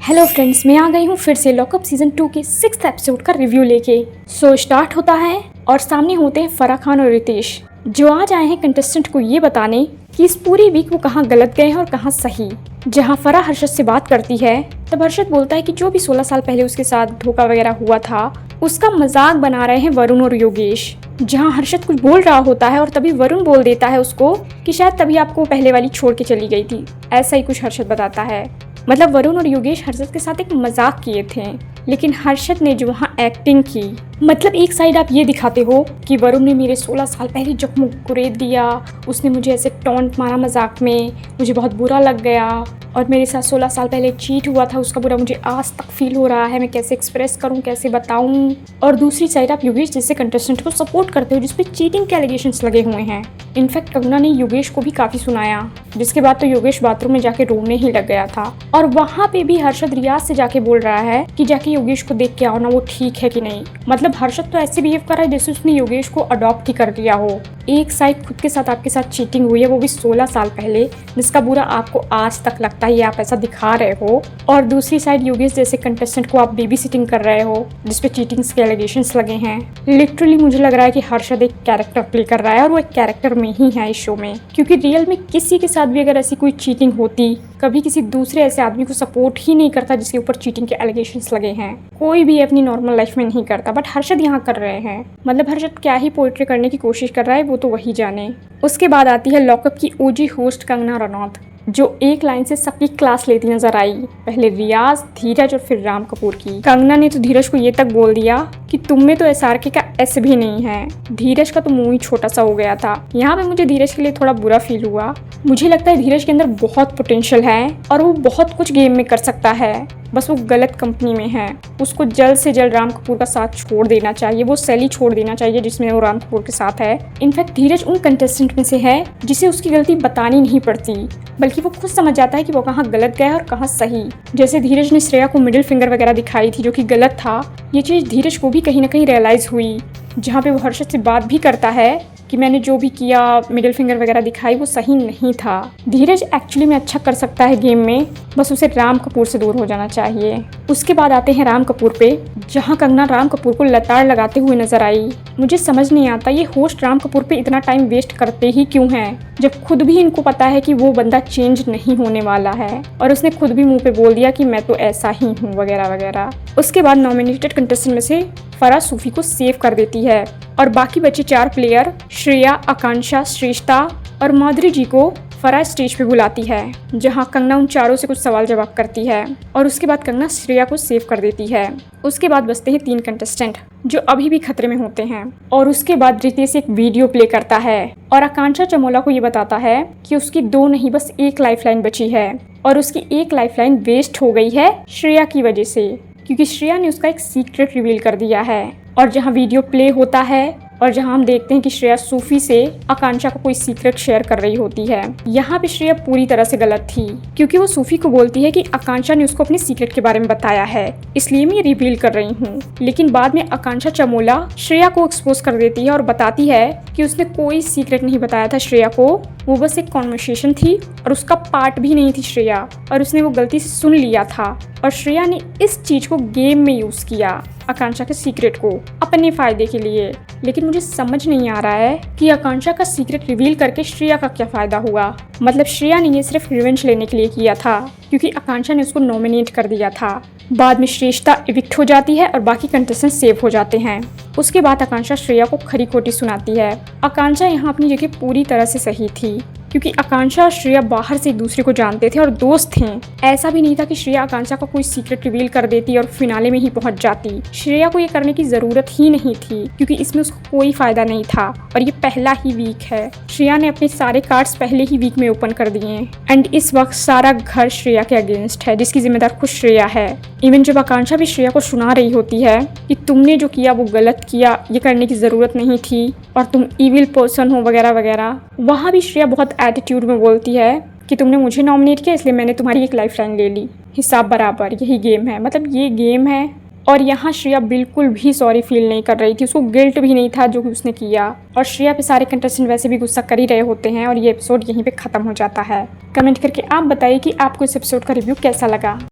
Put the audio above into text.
Hello friends, मैं आ गई हूँ फिर से लॉकअप सीजन 2 के 6th एपिसोड का रिव्यू लेके। सो स्टार्ट होता है और सामने होते हैं फराह खान और रितेश, जो आज आए हैं कंटेस्टेंट को ये बताने कि इस पूरी वीक वो कहाँ गलत गए हैं और कहाँ सही। जहाँ फराह हर्षद से बात करती है तब हर्षद बोलता है कि जो भी 16 साल पहले उसके साथ धोखा वगैरह हुआ था उसका मजाक बना रहे हैं वरुण और योगेश। जहाँ हर्षद कुछ बोल रहा होता है और तभी वरुण बोल देता है उसको कि शायद तभी आपको पहले वाली छोड़ के चली गई थी, ऐसा ही कुछ हर्षद बताता है। मतलब वरुण और योगेश हर्षद के साथ एक मजाक किए थे, लेकिन हर्षद ने जो वहाँ एक्टिंग की, मतलब एक साइड आप ये दिखाते हो कि वरुण ने मेरे 16 साल पहले जब मुँह कुरेद दिया, उसने मुझे ऐसे टॉन्ट मारा मजाक में, मुझे बहुत बुरा लग गया और मेरे साथ 16 साल पहले चीट हुआ था, उसका बुरा मुझे आज तक फील हो रहा है, मैं कैसे एक्सप्रेस करूं, कैसे बताऊं। और दूसरी साइड आप योगेश जैसे कंटेस्टेंट को सपोर्ट करते हो जिसपे चीटिंग के एलिगेशंस लगे हुए हैं। इनफैक्ट कंगना ने योगेश को भी काफ़ी सुनाया, जिसके बाद तो योगेश बाथरूम में जाके रोने ही लग गया था। और वहाँ पे भी हर्षद रियाज से जाके बोल रहा है कि जाके योगेश को देख के आओ ना, वो ठीक है कि नहीं। मतलब हर्षद तो ऐसे बिहेव कर रहा है जैसे उसने योगेश को अडॉप्ट ही कर दिया हो। एक साइड खुद के साथ आपके साथ चीटिंग हुई है, वो भी 16 साल पहले, जिसका बुरा आपको आज तक लगता है, ये आप ऐसा दिखा रहे हो। और दूसरी साइड योगेश जैसे कंटेस्टेंट को आप बेबी सिटिंग कर रहे हो जिसपे चीटिंग्स के एलिगेशंस लगे हैं। लिटरली मुझे लग रहा है कि हर्षद एक कैरेक्टर प्ले कर रहा है और वो एक कैरेक्टर में ही है इस शो में, क्योंकि रियल में किसी के साथ भी अगर ऐसी कोई चीटिंग होती, कभी किसी दूसरे ऐसे आदमी को सपोर्ट ही नहीं करता जिसके ऊपर चीटिंग के एलिगेशंस लगे हैं। कोई भी अपनी नॉर्मल लाइफ में नहीं करता, बट हर्षद यहाँ कर रहे हैं। मतलब हर्षद क्या ही पोएट्री करने की कोशिश कर रहा है वो तो वही जाने। उसके बाद आती है लॉकअप की ओजी होस्ट कंगना रनौत, जो एक लाइन से सबकी क्लास लेती नजर आई। पहले रियाज, धीरज और फिर राम कपूर की। कंगना ने तो धीरज को ये तक बोल दिया कि तुम में तो एसआरके का एस भी नहीं है, धीरज का तो मुंह ही छोटा सा हो गया था। यहाँ पे मुझे धीरज के लिए थोड़ा बुरा फील हुआ। मुझे लगता है धीरज के अंदर बहुत पोटेंशियल है और वो बहुत कुछ गेम में कर सकता है, बस वो गलत कंपनी में है। उसको जल्द से जल्द राम कपूर का साथ छोड़ देना चाहिए, वो सैली छोड़ देना चाहिए जिसमें वो राम कपूर के साथ है। इनफैक्ट धीरज उन कंटेस्टेंट में से है जिसे उसकी गलती बतानी नहीं पड़ती, बल्कि वो खुद समझ जाता है कि वो कहाँ गलत गया और कहाँ सही। जैसे धीरज ने श्रेया को मिडिल फिंगर वगैरह दिखाई थी जो कि गलत था, ये चीज़ धीरज को भी कहीं ना कहीं रियलाइज़ हुई। जहाँ पे वो हर्षद से बात भी करता है कि मैंने जो भी किया, मिडिल फिंगर वगैरह दिखाई, वो सही नहीं था। धीरज एक्चुअली में अच्छा कर सकता है गेम में, बस उसे राम कपूर से दूर हो जाना चाहिए। उसके बाद आते हैं राम कपूर पे, जहां कंगना राम कपूर को लताड़ लगाते हुए नजर आई। मुझे समझ नहीं आता ये होस्ट राम कपूर पे इतना टाइम वेस्ट करते ही क्यों हैं, जब खुद भी इनको पता है कि वो बंदा चेंज नहीं होने वाला है और उसने खुद भी मुंह पे बोल दिया कि मैं तो ऐसा ही हूँ वगैरह वगैरह। उसके बाद नॉमिनेटेड कंटेस्टेंट में से फराह सूफी को सेव कर देती है और बाकी बचे 4 प्लेयर श्रेया, आकांक्षा, श्रेष्ठा और माधुरी जी को फराह स्टेज पे बुलाती है, जहां कंगना उन चारों से कुछ सवाल जवाब करती है और उसके बाद कंगना श्रेया को सेव कर देती है। उसके बाद बचते हैं 3 कंटेस्टेंट जो अभी भी खतरे में होते हैं। और उसके बाद रितेश एक वीडियो प्ले करता है और आकांक्षा चमोला को ये बताता है कि उसकी 2 नहीं बस 1 लाइफलाइन बची है और उसकी 1 लाइफलाइन वेस्ट हो गई है श्रेया की वजह से, क्योंकि श्रेया ने उसका एक सीक्रेट रिवील कर दिया है। और जहाँ वीडियो प्ले होता है और जहाँ हम देखते हैं कि श्रेया सूफी से आकांक्षा को कोई सीक्रेट शेयर कर रही होती है, यहाँ पे श्रेया पूरी तरह से गलत थी, क्योंकि वो सूफी को बोलती है कि आकांक्षा ने उसको अपने सीक्रेट के बारे में बताया है, इसलिए मैं ये रिवील कर रही हूँ। लेकिन बाद में आकांक्षा चमोला श्रेया को एक्सपोज कर देती है और बताती है कि उसने कोई सीक्रेट नहीं बताया था श्रेया को, वो बस एक कॉन्वर्सेशन थी और उसका पार्ट भी नहीं थी श्रेया, और उसने वो गलती से सुन लिया था और श्रेया ने इस चीज को गेम में यूज किया, आकांक्षा के सीक्रेट को अपने फायदे के लिए। लेकिन मुझे समझ नहीं आ रहा है कि आकांक्षा का सीक्रेट रिवील करके श्रेया का क्या फायदा हुआ। मतलब श्रेया ने ये सिर्फ रिवेंज लेने के लिए किया था, क्योंकि आकांक्षा ने उसको नॉमिनेट कर दिया था। बाद में श्रेष्ठा इविक्ट हो जाती है और बाकी कंटेस्टेंट सेव हो जाते हैं। उसके बाद आकांक्षा श्रेया को खरी खोटी सुनाती है। आकांक्षा यहाँ अपनी जगह पूरी तरह से सही थी, क्योंकि आकांक्षा और श्रेया बाहर से एक दूसरे को जानते थे और दोस्त थे। ऐसा भी नहीं था कि श्रेया आकांक्षा का कोई सीक्रेट रिवील कर देती और फिनाले में ही पहुंच जाती। श्रेया को ये करने की जरूरत ही नहीं थी, क्योंकि इसमें उसको कोई फायदा नहीं था और ये पहला ही वीक है। श्रेया ने अपने सारे कार्ड्स पहले ही वीक में ओपन कर दिए एंड इस वक्त सारा घर श्रेया के अगेंस्ट है, जिसकी जिम्मेदार खुद श्रेया है। इवन जब आकांक्षा भी श्रेया को सुना रही होती है कि तुमने जो किया वो गलत किया, ये करने की जरूरत नहीं थी और तुम इविल पर्सन हो वगैरह वगैरह, वहाँ भी श्रेया बहुत एटीट्यूड में बोलती है कि तुमने मुझे नॉमिनेट किया इसलिए मैंने तुम्हारी एक लाइफलाइन ले ली, हिसाब बराबर, यही गेम है। मतलब ये गेम है। और यहाँ श्रेया बिल्कुल भी सॉरी फील नहीं कर रही थी, उसको गिल्ट भी नहीं था जो कि उसने किया। और श्रेया पे सारे कंटेस्टेंट वैसे भी गुस्सा कर ही रहे होते हैं और ये एपिसोड यहीं पे ख़त्म हो जाता है। कमेंट करके आप बताइए कि आपको इस एपिसोड का रिव्यू कैसा लगा।